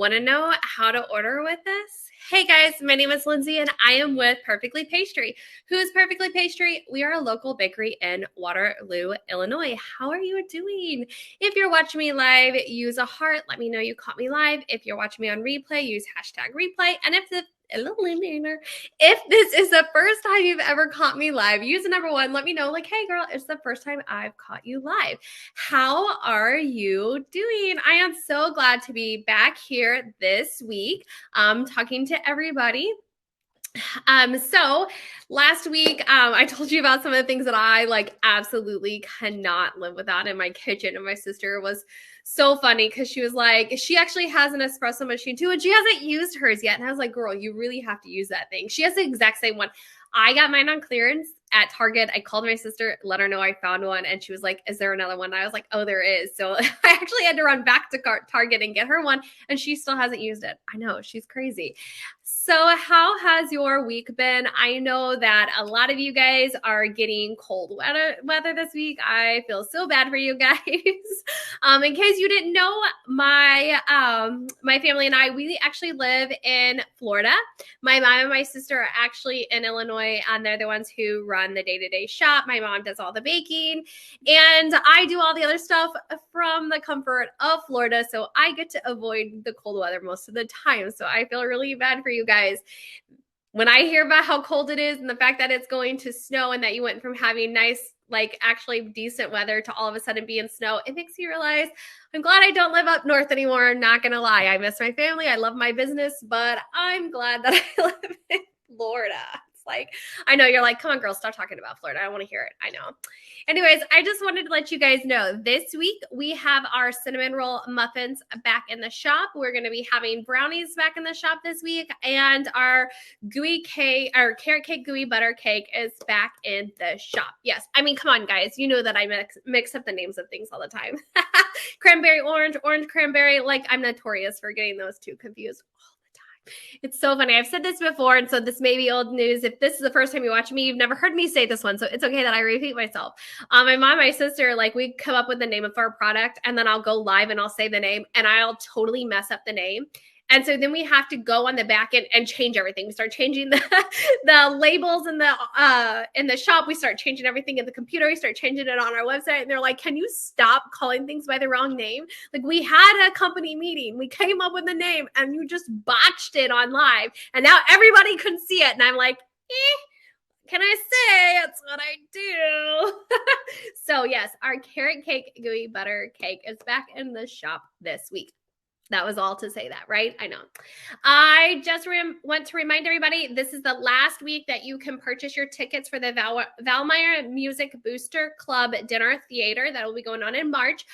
Want to know how to order with us? Hey guys, my name is Lindsay and I am with Perfectly Pastry. Who is Perfectly Pastry? We are a local bakery in Waterloo, Illinois. How are you doing? If you're watching me live, use a heart. Let me know you caught me live. If you're watching me on replay, use hashtag replay. And if this is the first time you've ever caught me live, use the number 1. Let me know, like, hey girl, it's the first time I've caught you live. How are you doing? I am so glad to be back here this week, talking to everybody. So last week, I told you about some of the things that I absolutely cannot live without in my kitchen. And my sister was so funny because she was like, she actually has an espresso machine too, and she hasn't used hers yet. And I was like, girl, you really have to use that thing. She has the exact same one. I got mine on clearance at Target. I called my sister, let her know I found one, and she was like, is there another one? And I was like, oh, there is. So I actually had to run back to Target and get her one, and she still hasn't used it. I know, she's crazy. So how has your week been? I know that a lot of you guys are getting cold weather this week. I feel so bad for you guys. In case you didn't know, my family and I, we actually live in Florida. My mom and my sister are actually in Illinois, and they're the ones who run the day-to-day shop. My mom does all the baking, and I do all the other stuff from the comfort of Florida, so I get to avoid the cold weather most of the time. So I feel really bad for you guys. When I hear about how cold it is and the fact that it's going to snow and that you went from having nice, actually decent weather to all of a sudden being snow, it makes you realize I'm glad I don't live up north anymore. I'm not going to lie. I miss my family. I love my business, but I'm glad that I live in Florida. I know you're like, come on, girl, stop talking about Florida. I want to hear it. I know. Anyways, I just wanted to let you guys know this week we have our cinnamon roll muffins back in the shop. We're going to be having brownies back in the shop this week, and our gooey cake, our carrot cake gooey butter cake is back in the shop. Yes. I mean, come on, guys. You know that I mix up the names of things all the time. Cranberry orange, orange cranberry. I'm notorious for getting those two confused. It's so funny. I've said this before, and so this may be old news. If this is the first time you watch me, you've never heard me say this one, so it's okay that I repeat myself. My mom and my sister, we come up with the name of our product, and then I'll go live and I'll say the name, and I'll totally mess up the name. And so then we have to go on the back end and change everything. We start changing the labels in the shop. We start changing everything in the computer. We start changing it on our website. And they're like, can you stop calling things by the wrong name? We had a company meeting. We came up with a name and you just botched it on live. And now everybody can see it. And I'm like, can I say it's what I do? So yes, our carrot cake gooey butter cake is back in the shop this week. That was all to say that, right? I know. I just want to remind everybody, this is the last week that you can purchase your tickets for the Valmeyer Music Booster Club Dinner Theater that will be going on in March.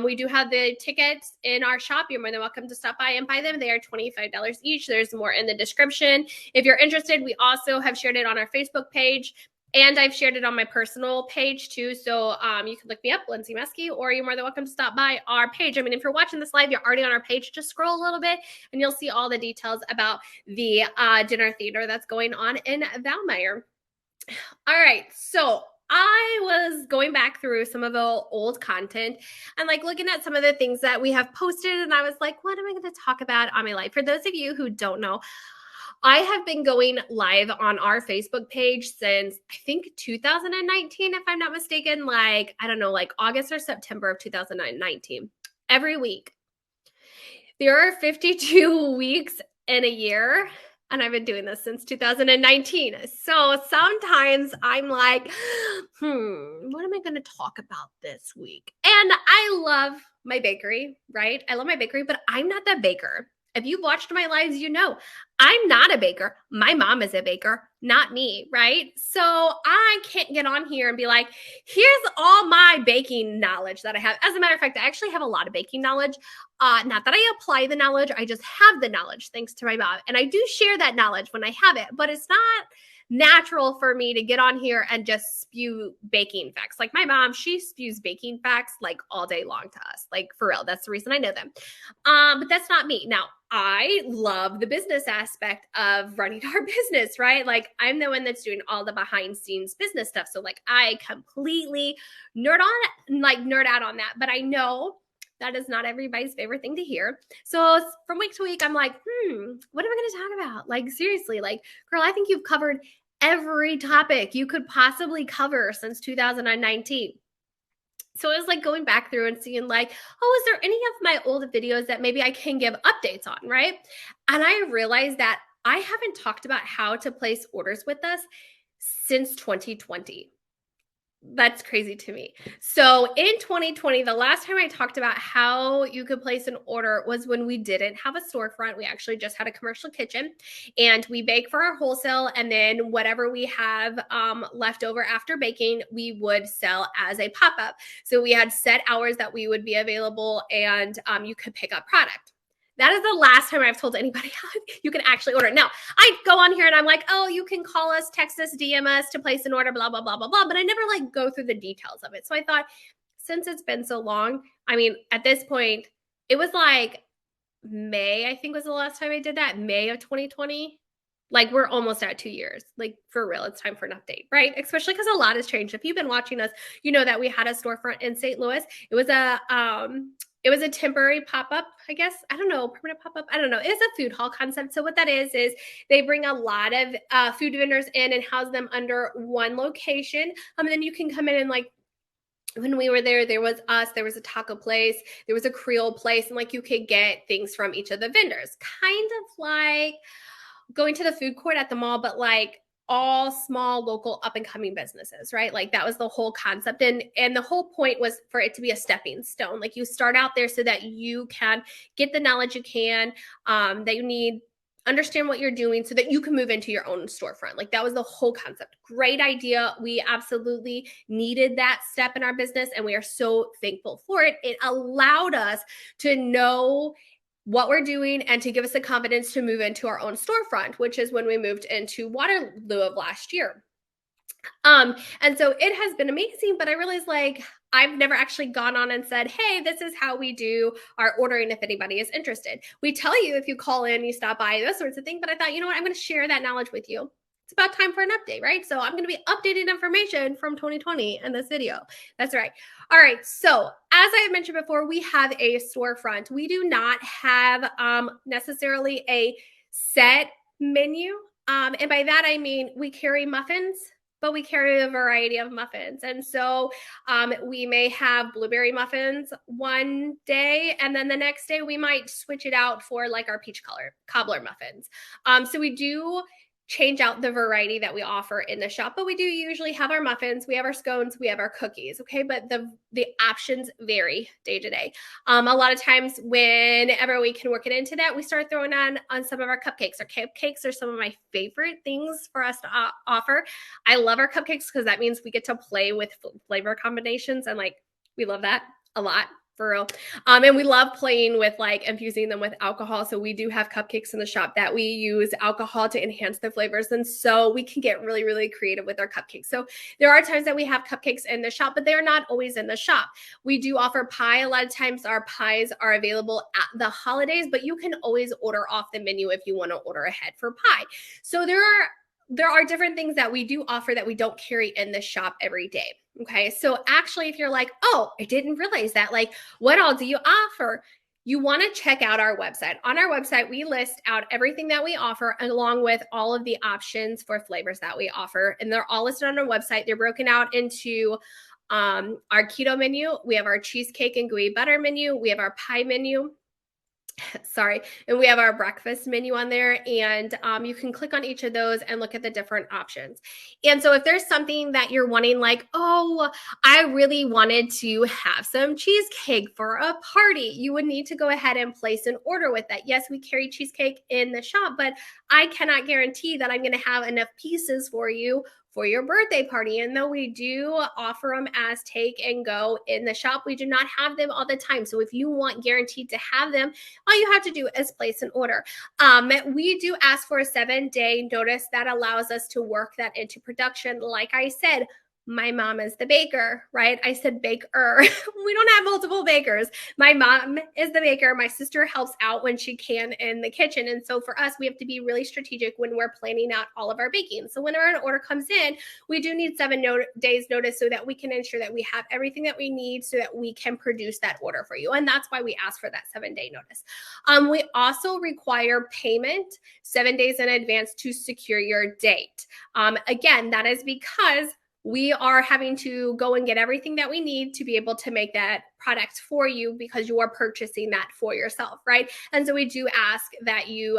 We do have the tickets in our shop. You're more than welcome to stop by and buy them. They are $25 each. There's more in the description. If you're interested, we also have shared it on our Facebook page. And I've shared it on my personal page too. So you can look me up, Lindsay Meskey, or you're more than welcome to stop by our page. I mean, if you're watching this live, you're already on our page. Just scroll a little bit and you'll see all the details about the dinner theater that's going on in Valmeyer. All right. So I was going back through some of the old content and looking at some of the things that we have posted. And I was like, what am I going to talk about on my life? For those of you who don't know, I have been going live on our Facebook page since I think 2019, if I'm not mistaken, I don't know, August or September of 2019, every week. There are 52 weeks in a year, and I've been doing this since 2019. So sometimes I'm like, what am I going to talk about this week? And I love my bakery, right? I love my bakery, but I'm not the baker. If you've watched my lives, you know I'm not a baker. My mom is a baker, not me, right? So I can't get on here and be like, here's all my baking knowledge that I have. As a matter of fact, I actually have a lot of baking knowledge. Not that I apply the knowledge, I just have the knowledge thanks to my mom. And I do share that knowledge when I have it, but it's not natural for me to get on here and just spew baking facts. My mom, she spews baking facts all day long to us. For real. That's the reason I know them. But that's not me. Now, I love the business aspect of running our business, right? I'm the one that's doing all the behind scenes business stuff. So I completely nerd out on that. But I know That is not everybody's favorite thing to hear. So from week to week, I'm like, what am I going to talk about? Like, seriously, like, girl, I think you've covered every topic you could possibly cover since 2019. So it was like going back through and seeing like, oh, is there any of my old videos that maybe I can give updates on, right? And I realized that I haven't talked about how to place orders with us since 2020. That's crazy to me. So in 2020, the last time I talked about how you could place an order was when we didn't have a storefront. We actually just had a commercial kitchen, and we bake for our wholesale. And then whatever we have left over after baking, we would sell as a pop-up. So we had set hours that we would be available, and you could pick up product. That is the last time I've told anybody how you can actually order. Now, I go on here and I'm like, oh, you can call us, text us, DM us to place an order, blah, blah, blah, blah, blah. But I never like go through the details of it. So I thought, since it's been so long, I mean, at this point, it was like May, I think was the last time I did that, May of 2020. Like, we're almost at 2 years. Like, for real, it's time for an update, right? Especially because a lot has changed. If you've been watching us, you know that we had a storefront in St. Louis. It was a temporary pop-up, I guess. I don't know, permanent pop-up. I don't know. It's a food hall concept. So what that is they bring a lot of food vendors in and house them under one location. And then you can come in and like, when we were there was us, there was a taco place, there was a Creole place, and like you could get things from each of the vendors. Kind of like going to the food court at the mall, but like all small local up and coming businesses, right? Like that was the whole concept. And the whole point was for it to be a stepping stone. Like you start out there so that you can get the knowledge you can, that you need, understand what you're doing so that you can move into your own storefront. Like that was the whole concept. Great idea. We absolutely needed that step in our business, and we are so thankful for it. It allowed us to know what we're doing and to give us the confidence to move into our own storefront, which is when we moved into Waterloo of last year. And so it has been amazing, but I realized like I've never actually gone on and said, hey, this is how we do our ordering if anybody is interested. We tell you if you call in, you stop by, those sorts of things. But I thought, you know what, I'm going to share that knowledge with you. It's about time for an update, right? So I'm going to be updating information from 2020 in this video. That's right. All right. So as I mentioned before, we have a storefront. We do not have necessarily a set menu. And by that, I mean, we carry muffins, but we carry a variety of muffins. And so we may have blueberry muffins one day, and then the next day we might switch it out for like our peach cobbler muffins. So we do change out the variety that we offer in the shop, but we do usually have our muffins, we have our scones, we have our cookies, okay? But the options vary day to day. A lot of times whenever we can work it into that, we start throwing on some of our cupcakes. Our cupcakes are some of my favorite things for us to offer. I love our cupcakes because that means we get to play with flavor combinations, and like we love that a lot. For real. And we love playing with like infusing them with alcohol. So we do have cupcakes in the shop that we use alcohol to enhance the flavors. And so we can get really, really creative with our cupcakes. So there are times that we have cupcakes in the shop, but they are not always in the shop. We do offer pie. A lot of times our pies are available at the holidays, but you can always order off the menu if you want to order ahead for pie. So there are different things that we do offer that we don't carry in the shop every day. Okay. So actually, if you're like, oh, I didn't realize that, like, what all do you offer? You want to check out our website. On our website, we list out everything that we offer along with all of the options for flavors that we offer. And they're all listed on our website. They're broken out into our keto menu. We have our cheesecake and gooey butter menu. We have our pie menu. Sorry. And we have our breakfast menu on there, and you can click on each of those and look at the different options. And so if there's something that you're wanting, like, oh, I really wanted to have some cheesecake for a party, you would need to go ahead and place an order with that. Yes, we carry cheesecake in the shop, but I cannot guarantee that I'm going to have enough pieces for you for your birthday party. And though we do offer them as take and go in the shop, we do not have them all the time. So if you want guaranteed to have them, all you have to do is place an order. We do ask for a 7-day notice that allows us to work that into production. Like I said, My mom is the baker, right? I said baker. We don't have multiple bakers. My mom is the baker. My sister helps out when she can in the kitchen. And so for us, we have to be really strategic when we're planning out all of our baking. So whenever an order comes in, we do need 7 days notice so that we can ensure that we have everything that we need so that we can produce that order for you. And that's why we ask for that 7-day notice. We also require payment 7 days in advance to secure your date. Again, that is because we are having to go and get everything that we need to be able to make that product for you because you are purchasing that for yourself, right? And so we do ask that you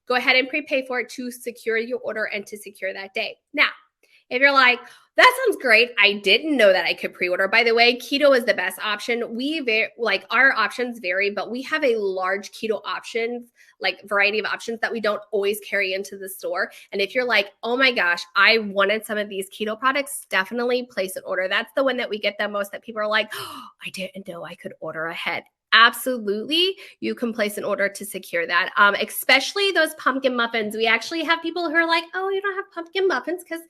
go ahead and prepay for it to secure your order and to secure that date. Now, if you're like, that sounds great. I didn't know that I could pre-order. By the way, keto is the best option. Our options vary, but we have a large keto options, like variety of options that we don't always carry into the store. And if you're like, oh my gosh, I wanted some of these keto products, definitely place an order. That's the one that we get the most that people are like, oh, I didn't know I could order ahead. Absolutely, you can place an order to secure that, especially those pumpkin muffins. We actually have people who are like, oh, you don't have pumpkin muffins because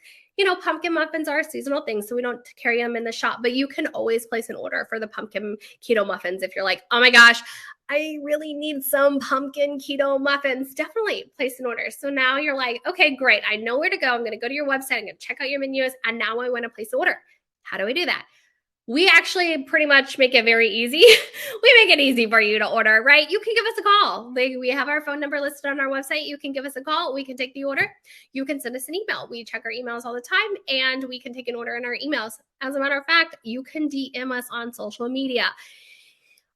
pumpkin muffins are a seasonal thing, so we don't carry them in the shop, but you can always place an order for the pumpkin keto muffins. If you're like, oh my gosh, I really need some pumpkin keto muffins, definitely place an order. So now you're like, okay, great. I know where to go. I'm going to go to your website. I'm going to check out your menus. And now I want to place an order. How do I do that? We actually pretty much make it very easy. We make it easy for you to order, right? You can give us a call. We have our phone number listed on our website. You can give us a call. We can take the order. You can send us an email. We check our emails all the time, and we can take an order in our emails. As a matter of fact, you can DM us on social media.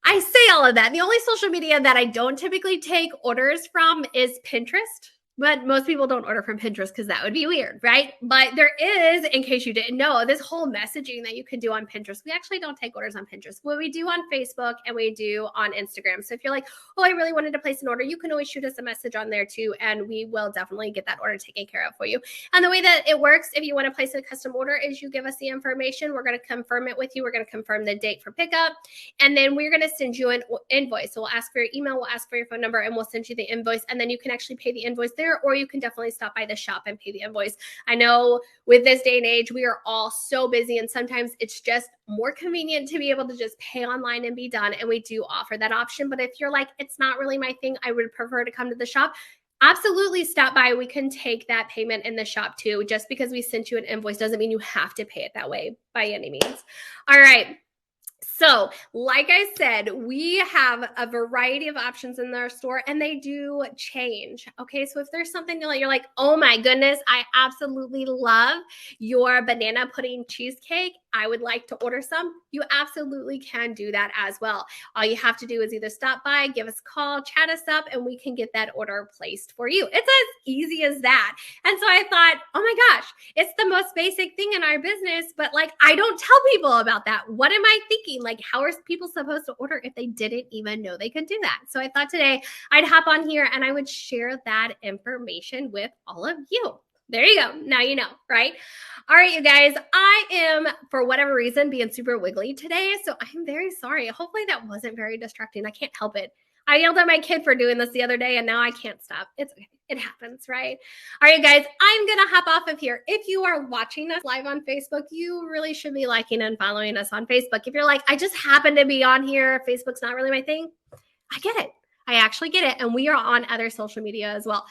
I say all of that. The only social media that I don't typically take orders from is Pinterest. But most people don't order from Pinterest because that would be weird, right? But there is, in case you didn't know, this whole messaging that you can do on Pinterest. We actually don't take orders on Pinterest. What we do on Facebook and we do on Instagram. So if you're like, oh, I really wanted to place an order, you can always shoot us a message on there too, and we will definitely get that order taken care of for you. And the way that it works, if you want to place a custom order, is you give us the information. We're going to confirm it with you. We're going to confirm the date for pickup, and then we're going to send you an invoice. So we'll ask for your email, we'll ask for your phone number, and we'll send you the invoice, and then you can actually pay the invoice there, or you can definitely stop by the shop and pay the invoice. I know with this day and age, we are all so busy, and sometimes it's just more convenient to be able to just pay online and be done. And we do offer that option. But if you're like, it's not really my thing, I would prefer to come to the shop, absolutely stop by. We can take that payment in the shop too. Just because we sent you an invoice doesn't mean you have to pay it that way by any means. All right. So, like I said, we have a variety of options in our store, and they do change. Okay, so if there's something that you're like, oh my goodness, I absolutely love your banana pudding cheesecake, I would like to order some, you absolutely can do that as well. All you have to do is either stop by, give us a call, chat us up, and we can get that order placed for you. It's as easy as that. And so I thought, oh my gosh, it's the most basic thing in our business, but like, I don't tell people about that. What am I thinking? Like, how are people supposed to order if they didn't even know they could do that? So I thought today I'd hop on here and I would share that information with all of you. There you go. Now you know, right? All right, you guys, I am, for whatever reason, being super wiggly today. So I'm very sorry. Hopefully that wasn't very distracting. I can't help it. I yelled at my kid for doing this the other day, and now I can't stop. It's okay. It happens, right? All right, guys, I'm going to hop off of here. If you are watching us live on Facebook, you really should be liking and following us on Facebook. If you're like, I just happen to be on here, Facebook's not really my thing, I get it. I actually get it. And we are on other social media as well.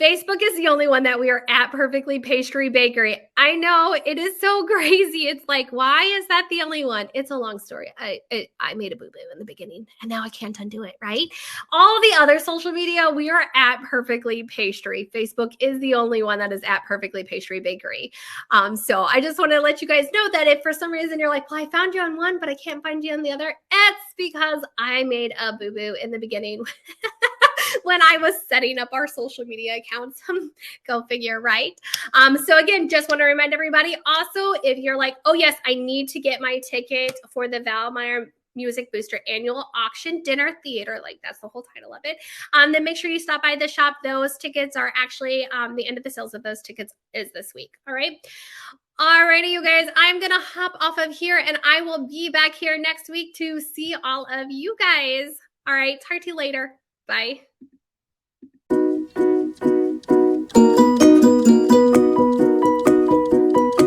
Facebook is the only one that we are at Perfectly Pastry Bakery. I know, it is so crazy. It's like, why is that the only one? It's a long story. I made a boo-boo in the beginning, and now I can't undo it, right? All the other social media, we are at Perfectly Pastry. Facebook is the only one that is at Perfectly Pastry Bakery. So I just want to let you guys know that if for some reason you're like, well, I found you on one, but I can't find you on the other, it's because I made a boo-boo in the beginning. When I was setting up our social media accounts. Go figure, right? So again, just want to remind everybody also, if you're like, oh yes, I need to get my ticket for the Valmeyer Music Booster Annual Auction Dinner Theater, like that's the whole title of it, then make sure you stop by the shop. Those tickets are actually, the end of the sales of those tickets is this week. All right. Alrighty, you guys, I'm going to hop off of here, and I will be back here next week to see all of you guys. All right. Talk to you later. Bye.